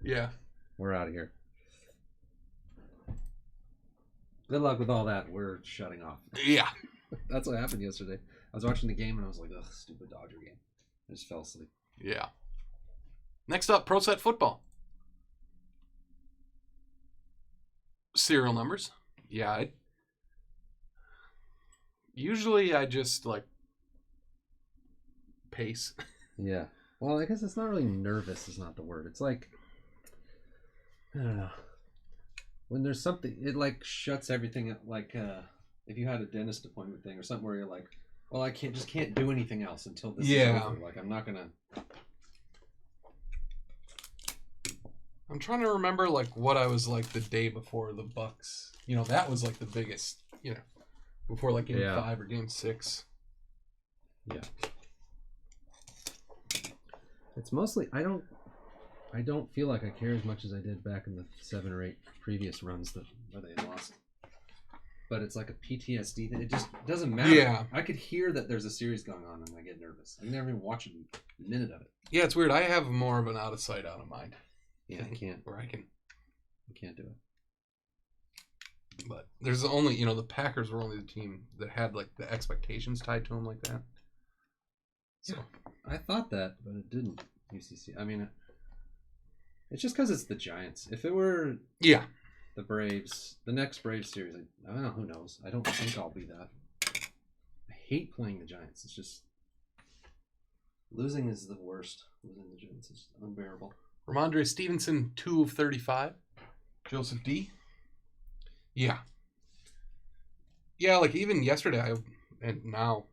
Yeah. We're out of here. Good luck with all that. We're shutting off. Yeah. That's what happened yesterday. I was watching the game and I was like, ugh, stupid Dodger game. I just fell asleep. Yeah. Next up, Pro Set Football. Serial numbers. Yeah. Usually I just like pace. Yeah. Well, I guess it's not really nervous is not the word. It's like, I don't know. When there's something, it like shuts everything up. Like if you had a dentist appointment thing or something where you're like, well, I can't do anything else until this is over. Like I'm not gonna. I'm trying to remember like what I was like the day before the Bucks. You know, that was like the biggest. You know, before like Game 5 or Game 6. Yeah. It's mostly I don't feel like I care as much as I did back in the 7 or 8 previous runs where they had lost. But it's like a PTSD thing. It just doesn't matter. Yeah. I could hear that there's a series going on and I get nervous. I never even watch a minute of it. Yeah, it's weird. I have more of an out of sight, out of mind. Yeah, I can't. Or I can't do it. But there's only, you know, the Packers were only the team that had like the expectations tied to them like that. So I thought that, but it didn't. UCC. I mean, it's just because it's the Giants. If it were the Braves, the next Braves series, I don't know. Who knows? I don't think I'll be that. I hate playing the Giants. It's just losing is the worst. Losing the Giants is unbearable. Ramondre Stevenson, 2 of 35. Joseph D. Yeah, like even yesterday, and now,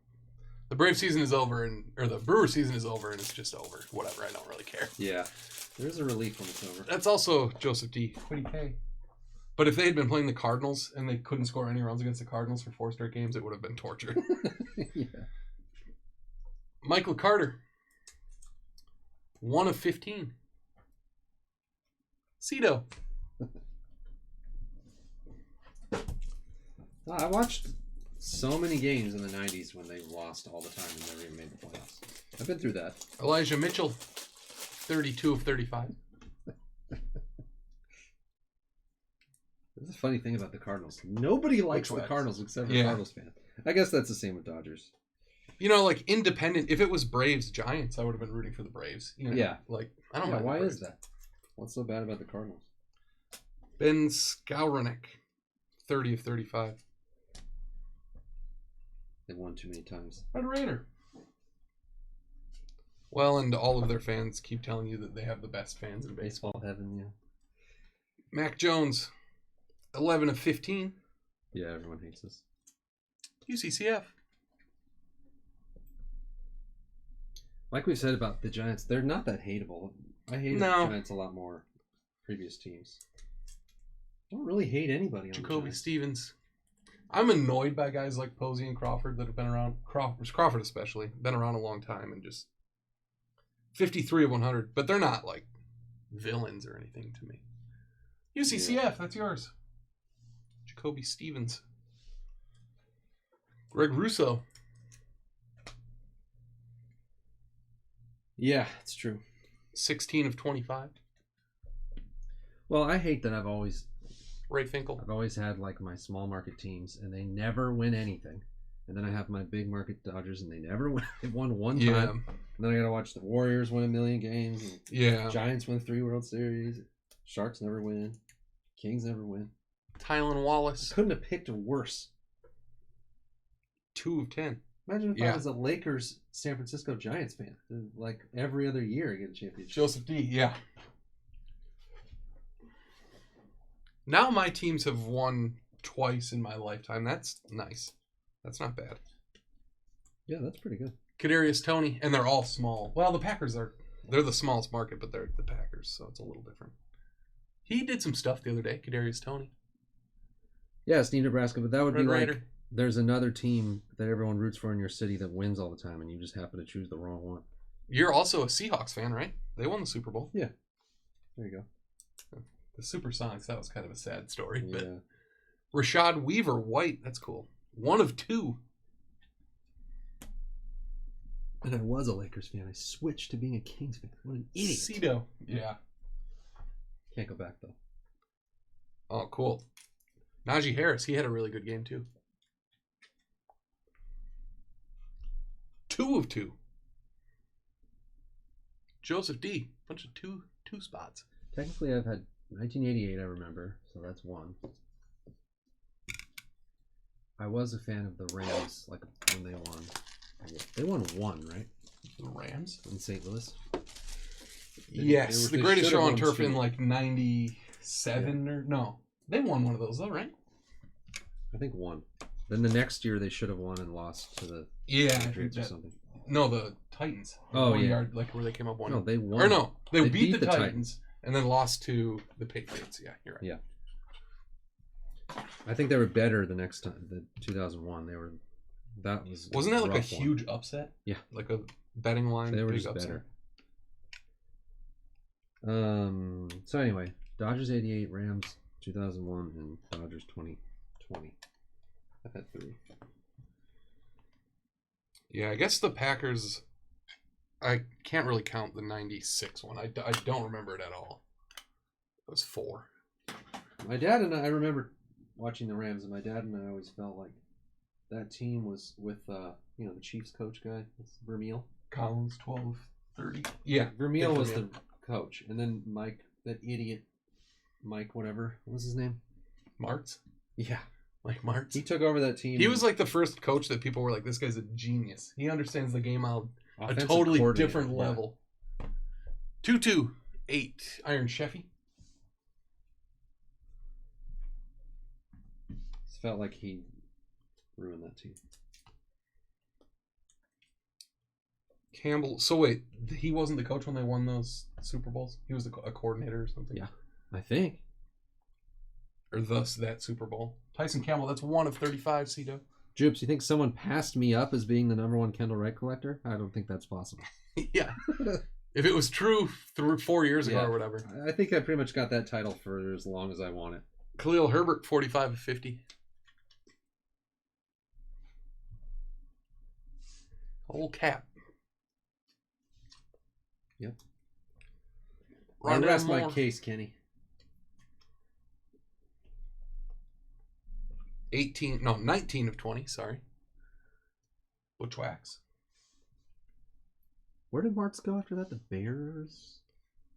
the Brave season is over, or the Brewer season is over, and it's just over. Whatever, I don't really care. Yeah, there's a relief when it's over. That's also Joseph D. Quiddy K. But if they had been playing the Cardinals and they couldn't score any runs against the Cardinals for 4 straight games, it would have been torture. Yeah. Michael Carter, 1 of 15. Cito. I watched so many games in the 90s when they lost all the time and never even made the playoffs. I've been through that. Elijah Mitchell, 32 of 35. There's a funny thing about the Cardinals. Nobody likes the Cardinals except for Cardinals fans. I guess that's the same with Dodgers. You know, like independent. If it was Braves Giants, I would have been rooting for the Braves. You know? Yeah. Like I don't know why is that? What's so bad about the Cardinals? Ben Skowronek, 30 of 35. They've won too many times. Red Raider. Well, and all of their fans keep telling you that they have the best fans in baseball. Heaven, yeah. Mac Jones, 11 of 15. Yeah, everyone hates us. UCCF. Like we said about the Giants, they're not that hateable. I hated the Giants a lot more. Previous teams. I don't really hate anybody on Jacoby Stevens. I'm annoyed by guys like Posey and Crawford that have been around. Crawford especially. Been around a long time and just 53 of 100. But they're not like villains or anything to me. UCCF, that's yours. Jacoby Stevens. Greg Russo. Yeah, it's true. 16 of 25. Well, I hate that I've always had like my small market teams and they never win anything. And then I have my big market Dodgers and they never win. They've won one time. And then I got to watch the Warriors win 1 million games. And Giants win 3 World Series. Sharks never win. Kings never win. Tylan Wallace. I couldn't have picked a worse. 2 of 10. Imagine if I was a Lakers San Francisco Giants fan. Like every other year I get a championship. Joseph D, yeah. Now my teams have won twice in my lifetime. That's nice. That's not bad. Yeah, that's pretty good. Kadarius Toney, and they're all small. Well, the Packers they're the smallest market, but they're the Packers, so it's a little different. He did some stuff the other day, Kadarius Toney. Yeah, it's New Nebraska, but that would Red be Raider. Like there's another team that everyone roots for in your city that wins all the time, and you just happen to choose the wrong one. You're also a Seahawks fan, right? They won the Super Bowl. Yeah. There you go. The Supersonics, that was kind of a sad story. Yeah. But Rashad Weaver, white, that's cool. 1 of 2. And I was a Lakers fan. I switched to being a Kings fan. What an idiot. Cito. Yeah. Can't go back, though. Oh, cool. Najee Harris, he had a really good game, too. 2 of 2. Joseph D. Bunch of two spots. Technically, I've had 1988, I remember, so that's 1. I was a fan of the Rams, like when they won. They won 1, right? The Rams? In St. Louis? Yes, the greatest show on turf in like 97 or... No, they won one of those though, right? I think 1. Then the next year they should have won and lost to the Patriots or something. No, the Titans. Oh, yeah. Yard, like where they came up 1. No, they won. Or no, they beat the Titans and then lost to the Patriots. Yeah, you're right. Yeah. I think they were better the next time. The 2001, they were. That was. Wasn't that like a huge upset? Yeah, like a betting line. They were just better. So anyway, Dodgers 88, Rams 2001, and Dodgers 2020. I've had 3. Yeah, I guess the Packers. I can't really count the 96 one. I don't remember it at all. It was 4. My dad and I remember watching the Rams, and my dad and I always felt like that team was with the Chiefs coach guy, Vermeil. Collins, 12-30. Yeah, Vermeil was the coach, and then Mike, that idiot, Mike whatever, what was his name? Martz. Yeah, Mike Martz. He took over that team. He was like the first coach that people were like, "This guy's a genius. He understands the game on a totally different level." 2-2-8. Iron Sheffy. Felt like he ruined that team. Campbell. So wait, he wasn't the coach when they won those Super Bowls? He was a coordinator or something? Yeah, I think. Or thus that Super Bowl. Tyson Campbell, that's 1 of 35, Cito. Jupes, you think someone passed me up as being the #1 Kendall Wright collector? I don't think that's possible. Yeah. If it was true 4 years ago or whatever. I think I pretty much got that title for as long as I want it. Khalil Herbert, 45 of 50. Old Cap. Yep. Rest my case, Kenny. 19 of 20, sorry. Butchwax. Where did Martz go after that? The Bears?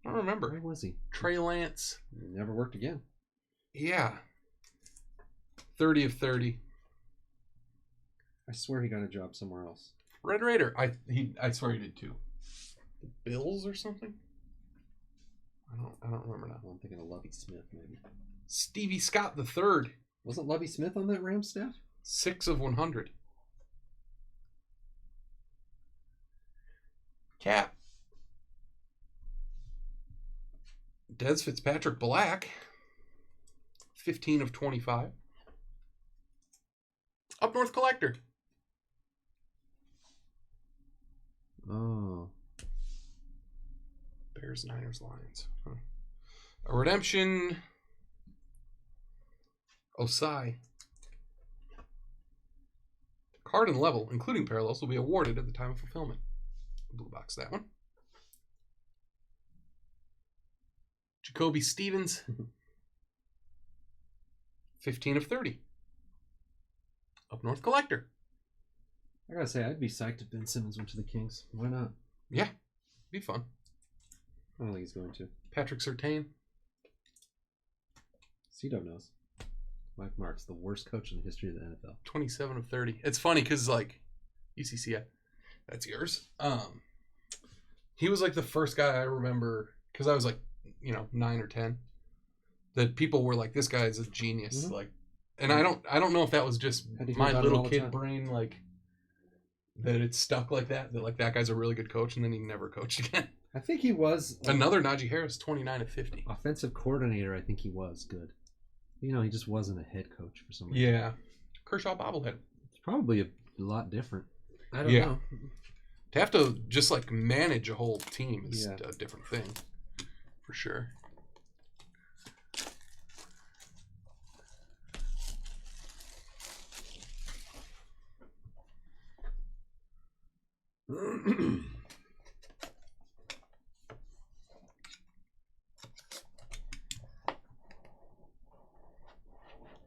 I don't remember. Where was he? Trey Lance. Never worked again. Yeah. 30 of 30. I swear he got a job somewhere else. Red Raider. I swear he did too. The Bills or something? I don't remember now. Well, I'm thinking of Lovie Smith, maybe. Stevie Scott the third. Wasn't Lovie Smith on that Rams staff? 6 of 100. Cap. Des Fitzpatrick Black. 15 of 25. Up North Collector. Oh. Bears, Niners, Lions. Huh. A redemption. Osai. Card and level, including parallels, will be awarded at the time of fulfillment. Blue box, that one. Jacoby Stevens. 15 of 30. Up North Collector. I gotta say, I'd be psyched if Ben Simmons went to the Kings. Why not? Yeah, be fun. I don't think he's going to. Patrick Surtain. Cito knows. Mike Martz, the worst coach in the history of the NFL. 27 of 30. It's funny because, like, UCCI, that's yours. He was, like, the first guy I remember, because I was, like, 9 or 10, that people were like, this guy is a genius. Mm-hmm. Like, and I don't know if that was just my little kid brain, like, that it stuck like that like that guy's a really good coach, and then he never coached again. I think he was another Najee Harris, 29 of 50. Offensive coordinator, I think he was good. He just wasn't a head coach for some reason. Yeah. Kershaw bobblehead. It's probably a lot different. I don't know. To have to just like manage a whole team is a different thing. For sure.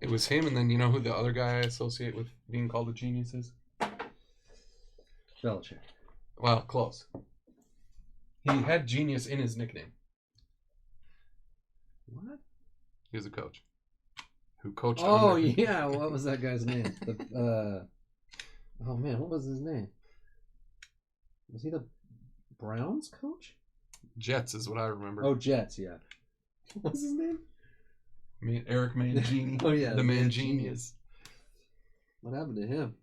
It was him, and then you know who the other guy I associate with being called a genius is? Belichick. Well, close. He had genius in his nickname. What? He was a coach. Who coached yeah, what was that guy's name? Oh man, what was his name? Was he the Browns coach? Jets is what I remember. Oh, Jets, yeah. What was his name? Eric Mangini. Oh yeah, the man genius. What happened to him?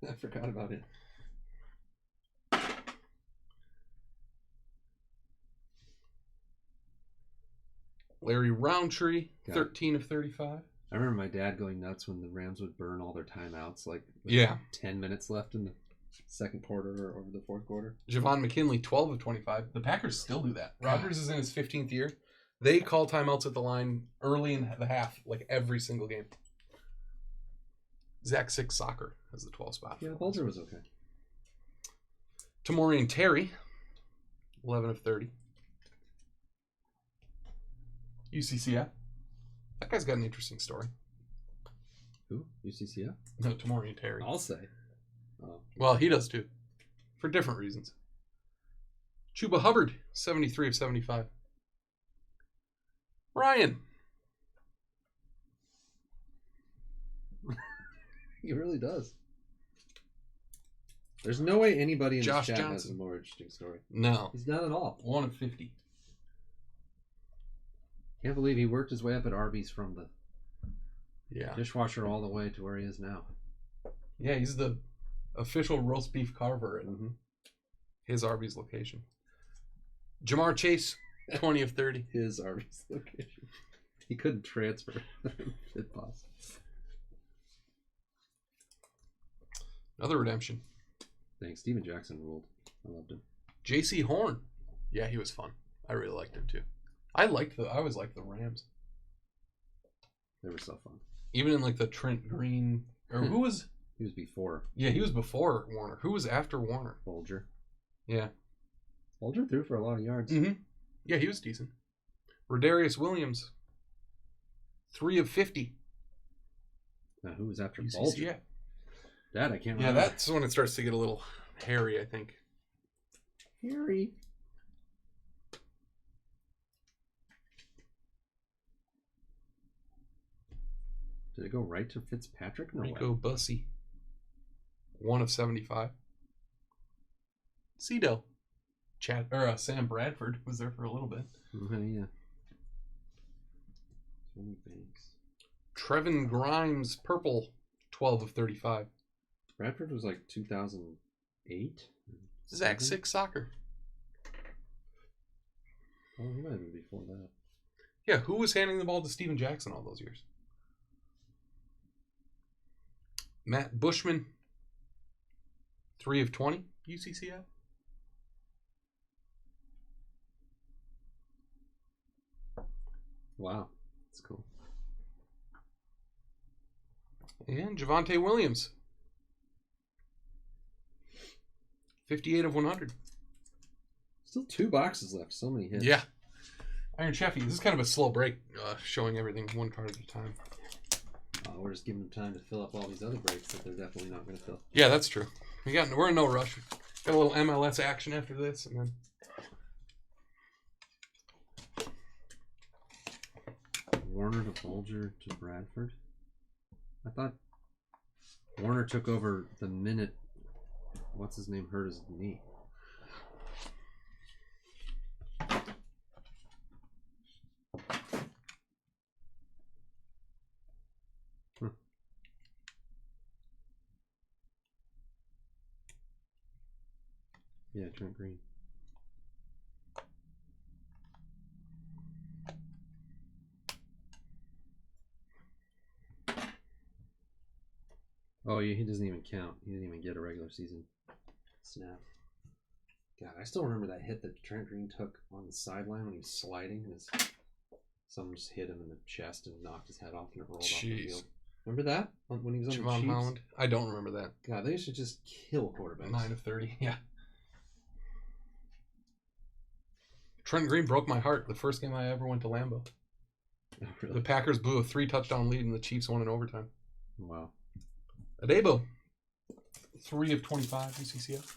I forgot about it. Larry Roundtree, 13 of 35. I remember my dad going nuts when the Rams would burn all their timeouts, like 10 minutes left in the second quarter or the fourth quarter. Javon McKinley, 12 of 25. The Packers still do that. Rodgers is in his 15th year. They call timeouts at the line early in the half, like every single game. Zach Six Soccer has the 12 spot. Yeah, Bulger was okay. Tamorian Terry, 11 of 30. UCCF. That guy's got an interesting story. Who? UCCF? No, Tamorian Terry. I'll say. Oh. Well, he does too. For different reasons. Chuba Hubbard, 73 of 75. Ryan. He really does. There's no way anybody in Josh this chat Johnson has a more interesting story. No. He's not at all. 1 of 50. Can't believe he worked his way up at Arby's from the Yeah. dishwasher all the way to where he is now. Yeah, he's the official roast beef carver at his Arby's location. Jamar Chase, 20 of 30. His Arby's location. He couldn't transfer. If possible. Another redemption. Thanks. Steven Jackson ruled. I loved him. J.C. Horn. Yeah, he was fun. I really liked him too. I always liked the Rams. They were so fun. Even in like the Trent Green, or who was? He was before. Yeah, he was before Warner. Who was after Warner? Bulger. Yeah. Bulger threw for a lot of yards. Mm-hmm. Yeah, he was decent. Rodarius Williams, 3 of 50. Now, who was after UCCF. Bulger? Yeah. That I can't remember. Yeah, that's when it starts to get a little hairy, I think. Hairy. Did it go right to Fitzpatrick? No Rico way. Bussey, 1 of 75. Cedo. Sam Bradford was there for a little bit. Yeah. Tony Banks. Trevin Grimes, purple, 12 of 35. Bradford was like 2008. Zach Six Soccer. Oh, he might have been before that. Yeah, who was handing the ball to Steven Jackson all those years? Matt Bushman, 3 of 20, UCCF. Wow, that's cool. And Javonte Williams, 58 of 100. Still 2 boxes left. So many hits. Yeah. Iron Cheffy, this is kind of a slow break, showing everything one card at a time. We're just giving them time to fill up all these other breaks that they're definitely not going to fill. Yeah, that's true. We're in no rush. Got a little MLS action after this, and then Warner to Bulger to Bradford. I thought Warner took over the minute what's his name hurt his knee. Yeah, Trent Green. Oh, yeah, he doesn't even count. He didn't even get a regular season snap. God, I still remember that hit that Trent Green took on the sideline when he was sliding, and someone just hit him in the chest and knocked his head off, and it rolled off the field. Remember that when he was on the Chiefs? Holland. I don't remember that. God, they should just kill quarterbacks. 9 of 30. Yeah. Trent Green broke my heart the first game I ever went to Lambeau. Oh, really? The Packers blew a 3-touchdown lead and the Chiefs won in overtime. Wow. Adebo, 3 of 25 UCCF.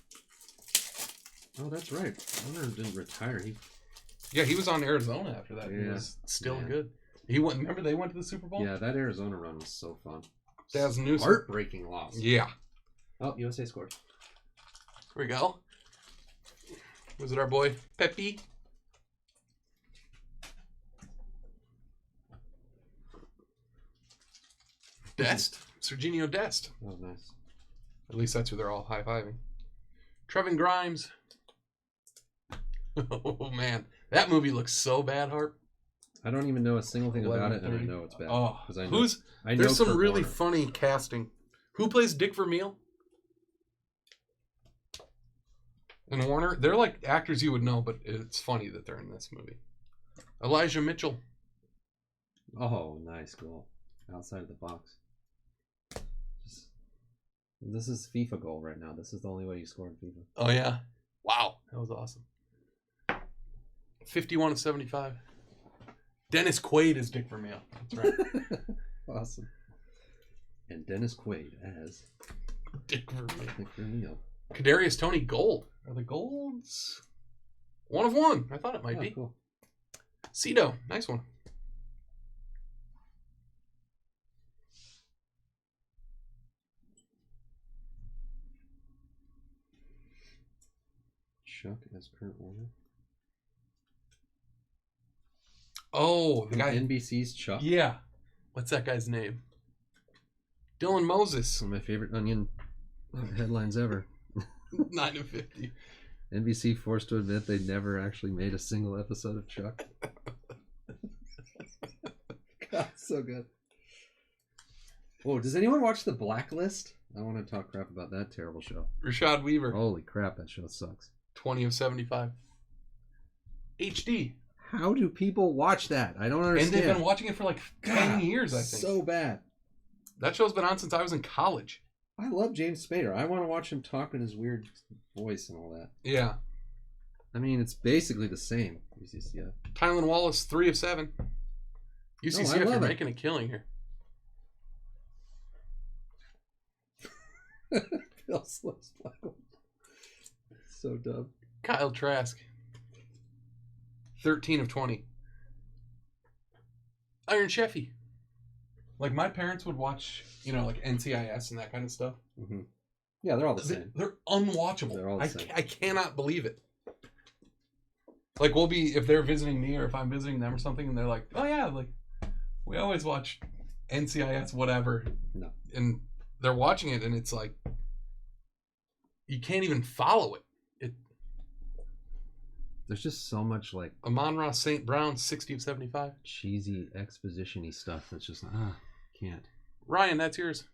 Oh, that's right. Hunter didn't retire. He was on Arizona after that. Yeah. He was still good. He went. Remember they went to the Super Bowl? Yeah, that Arizona run was so fun. Daz Newsome. Heartbreaking loss. Yeah. Oh, USA scored. Here we go. Was it our boy Pepe? Dest. Serginho Dest. Oh, nice. At least that's who they're all high-fiving. Trevin Grimes. Oh, man. That movie looks so bad, Harp. I don't even know a single thing about it, and I know it's bad. Oh, I know, there's some Kurt really Warner. funny casting. Who plays Dick Vermeil? And Warner? They're like actors you would know, but it's funny that they're in this movie. Elijah Mitchell. Oh, nice goal. Outside of the box. This is FIFA goal right now. This is the only way you score in FIFA. Oh, yeah. Wow. That was awesome. 51 of 75. Dennis Quaid is Dick Vermeil. That's right. Awesome. And Dennis Quaid as Dick Vermeil. Dick Vermeil. Kadarius Toney gold. Are the golds 1 of 1? I thought it might be. Cool. Cito. Nice one. Chuck as Kurt Warner. Oh, the guy. NBC's Chuck. Yeah. What's that guy's name? Dylan Moses. One of my favorite Onion headlines ever. 9 of 50. NBC forced to admit they never actually made a single episode of Chuck. God, so good. Whoa, does anyone watch The Blacklist? I want to talk crap about that terrible show. Rashad Weaver. Holy crap, that show sucks. 20 of 75. HD. How do people watch that? I don't understand. And they've been watching it for like 10 years, I think. So bad. That show's been on since I was in college. I love James Spader. I want to watch him talk in his weird voice and all that. Yeah. I mean, it's basically the same. UCCF. Tylan Wallace, 3 of 7. UCCF, you're making a killing here. Phil Slips Black. So dumb. Kyle Trask, 13 of 20. Iron Sheffy. Like, my parents would watch, like NCIS and that kind of stuff. Mm-hmm. Yeah, they're all the same. They're unwatchable. They're all the same. I cannot believe it. Like, if they're visiting me or if I'm visiting them or something, and they're like, oh yeah, like, we always watch NCIS whatever. No. And they're watching it, and it's like, you can't even follow it. There's just so much like Amon-Ra St. Brown, 60 of 75. Cheesy exposition-y stuff that's just can't. Ryan, that's yours.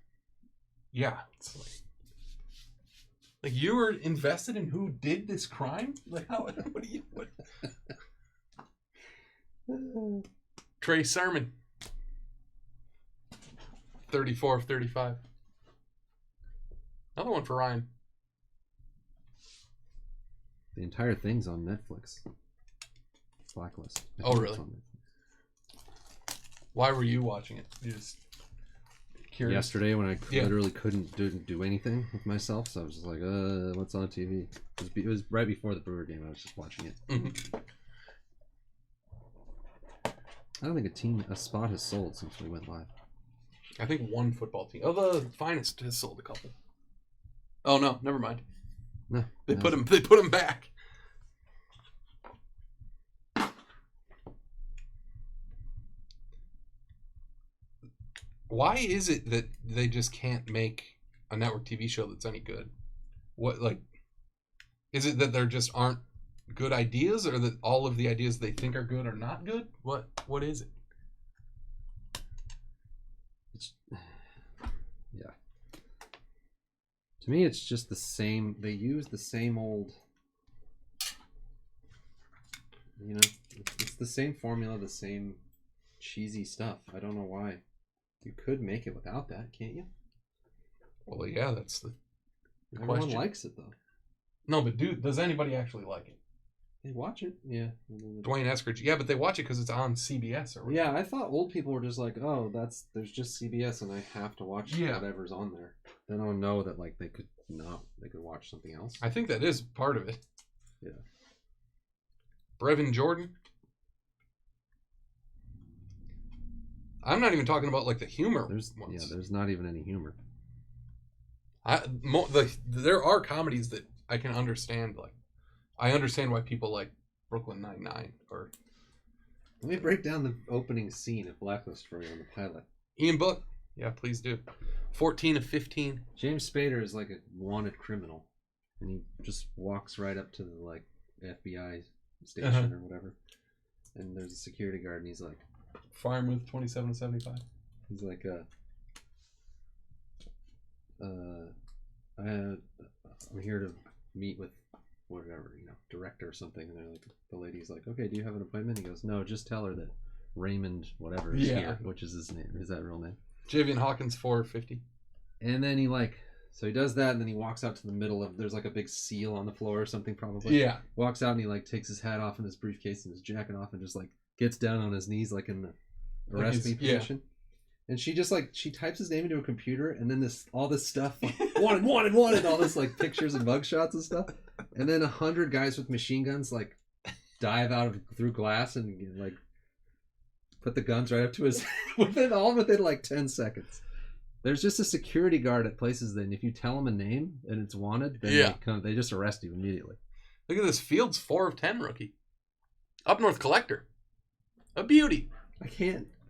Yeah. It's like you were invested in who did this crime? Like how what do you Trey Sermon. 34 of 35. Another one for Ryan. The entire thing's on Netflix. Blacklist. Oh, really? Why were you watching it? You just curious? Yesterday when I literally couldn't do anything with myself, so I was just like, what's on TV? It was right before the Brewer game. I was just watching it. Mm-hmm. I don't think a spot has sold since we went live. I think one football team. Oh, the Finest has sold a couple. Oh no, never mind. No, they put him back. Why is it that they just can't make a network TV show that's any good? Is it that there just aren't good ideas, or that all of the ideas they think are good are not good? What is it? Yeah. To me, it's just the same. They use the same old. It's the same formula, the same cheesy stuff. I don't know why. You could make it without that, can't you? Well, yeah, that's the Everyone question. likes it though. No, but does anybody actually like it? They watch it, yeah. Dwayne Eskridge, yeah, but they watch it because it's on CBS or whatever. Yeah, I thought old people were just like, oh, there's just CBS and I have to watch whatever's on there. They don't know that like they could watch something else. I think that is part of it. Yeah. Brevin Jordan. I'm not even talking about like the humor ones. Yeah, there's not even any humor. There are comedies that I can understand. Like, I understand why people like Brooklyn Nine-Nine or. Let me break down the opening scene of Blacklist for you on the pilot. Ian Book, yeah, please do. 14 of 15. James Spader is like a wanted criminal, and he just walks right up to the like FBI station or whatever, and there's a security guard, and he's like, Farmouth 27 of 75. He's like, I'm here to meet with whatever, director or something. And they're like, the lady's like, okay, do you have an appointment? He goes, no, just tell her that Raymond whatever is here, which is his name. Is that real name? Javian Hawkins 4 of 50. And then so he does that, and then he walks out to the middle of, there's like a big seal on the floor or something probably. Yeah. Walks out and he like takes his hat off and his briefcase and his jacket off and just like gets down on his knees like in the arrest me position. And she just like, she types his name into a computer, and then all this stuff, like, wanted, all this like pictures and mugshots and stuff. And then 100 guys with machine guns like dive through glass and like put the guns right up to his within like 10 seconds. There's just a security guard at places that if you tell them a name and it's wanted, then they just arrest you immediately. Look at this, Fields 4 of 10 rookie. Up North Collector. A beauty. I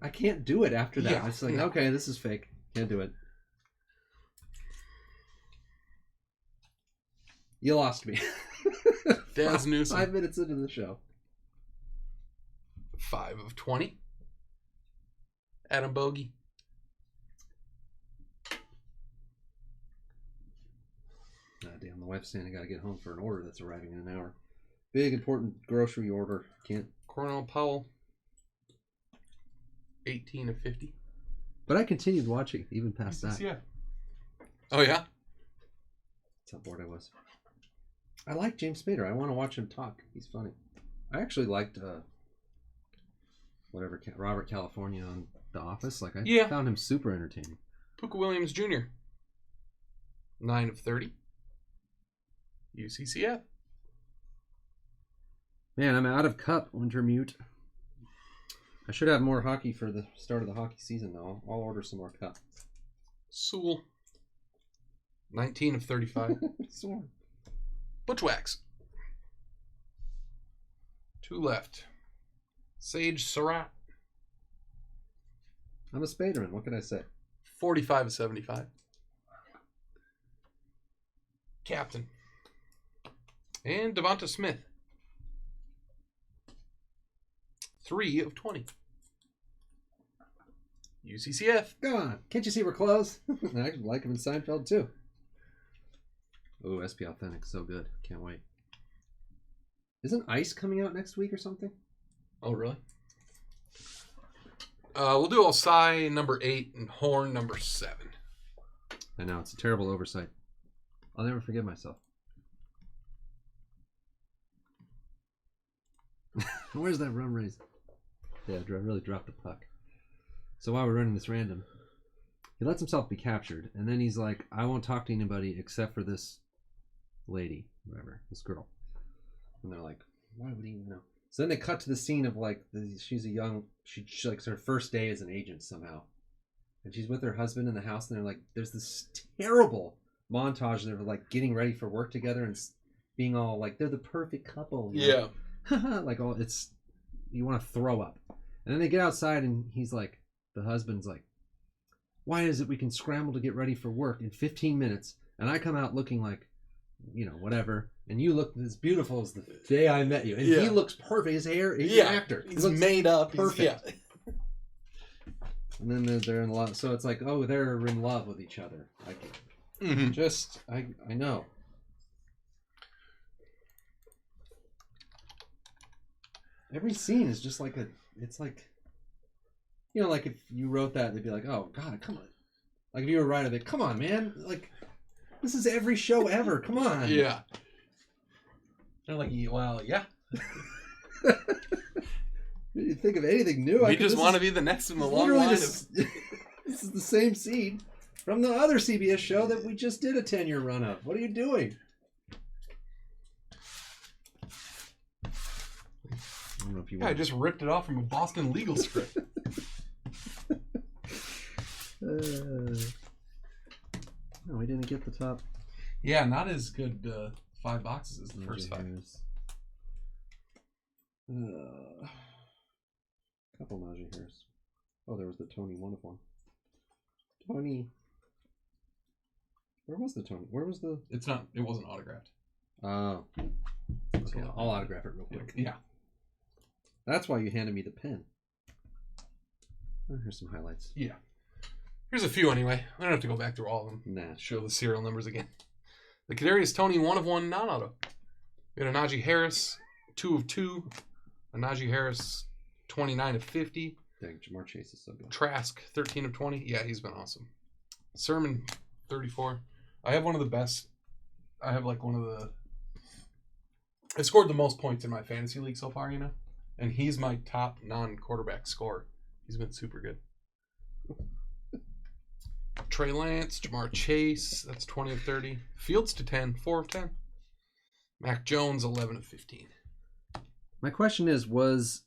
can't do it after that. It's like, okay, this is fake. Can't do it. You lost me. Daz Newsom. 5 minutes into the show. 5 of 20. Adam Bogey. Damn, the wife's saying I gotta get home for an order that's arriving in an hour. Big, important grocery order. Can't. Cornell Powell. 18 of 50. But I continued watching, even past that. Yeah. Oh, yeah? That's how bored I was. I like James Spader. I want to watch him talk. He's funny. I actually liked Robert California on The Office. Like, I found him super entertaining. Puka Williams Jr. 9 of 30. UCCF. Man, I'm out of cup. Winter mute. I should have more hockey for the start of the hockey season, though. I'll order some more cup. Sewell. 19 of 35. Butchwax. 2 left. Sage Surratt. I'm a Spaderman. What can I say? 45 of 75. Captain. And Devonta Smith. 3 of 20. UCCF. Come on. Can't you see we're close? I actually like him in Seinfeld, too. Oh, SP Authentic. So good. Can't wait. Isn't Ice coming out next week or something? Oh, really? We'll do Alcai number 8 and Horn number 7. I know. It's a terrible oversight. I'll never forgive myself. Where's that rum raisin? Yeah, I really dropped the puck. So while we're running this random, he lets himself be captured, and then he's like, I won't talk to anybody except for this lady, whatever, this girl. And they're like, why would he even know? So then they cut to the scene of like, she's a young, she like her first day as an agent somehow. And she's with her husband in the house, and they're like, there's this terrible montage of like getting ready for work together and being all like, they're the perfect couple. Yeah. Like, all it's, you want to throw up. And then they get outside, and he's like, the husband's like, why is it we can scramble to get ready for work in 15 minutes, and I come out looking like, whatever, and you look as beautiful as the day I met you. And he looks perfect. His hair, he's an actor. He's made up. Perfect. And then they're in love. So it's like, oh, they're in love with each other. I know. Every scene is just like it's like, like if you wrote that, they'd be like, oh, God, come on. Like if you were writing it, come on, man. Like, this is every show ever. Come on. Yeah. They're like, well, yeah. You think of anything new? We just want to be the next in the long line. This is the same seed from the other CBS show that we just did a 10-year run of. What are you doing? I don't know if you want. I just ripped it off from a Boston legal script. No, we didn't get the top. Yeah, not as good 5 boxes as the first 5. Couple Najee Harris. Oh, there was the Tony 1 of 1. Tony. Where was the Tony? Where was the? It wasn't autographed. Oh. Okay, I'll autograph it real quick. Yeah. That's why you handed me the pen. Oh, here's some highlights. Yeah. Here's a few anyway. I don't have to go back through all of them. Nah. Show the serial numbers again. The Kadarius Toney 1 of 1 non-auto. We had a Najee Harris 2 of 2. A Najee Harris 29 of 50. Dang, Jamar Chase is so good. Trask 13 of 20. Yeah, he's been awesome. Sermon 34. I have one of the best. I have like one of the. I scored the most points in my fantasy league so far, and he's my top non-quarterback scorer. He's been super good. Trey Lance, Jamar Chase, that's 20 of 30. Fields to 10, 4 of 10. Mac Jones, 11 of 15. My question is, was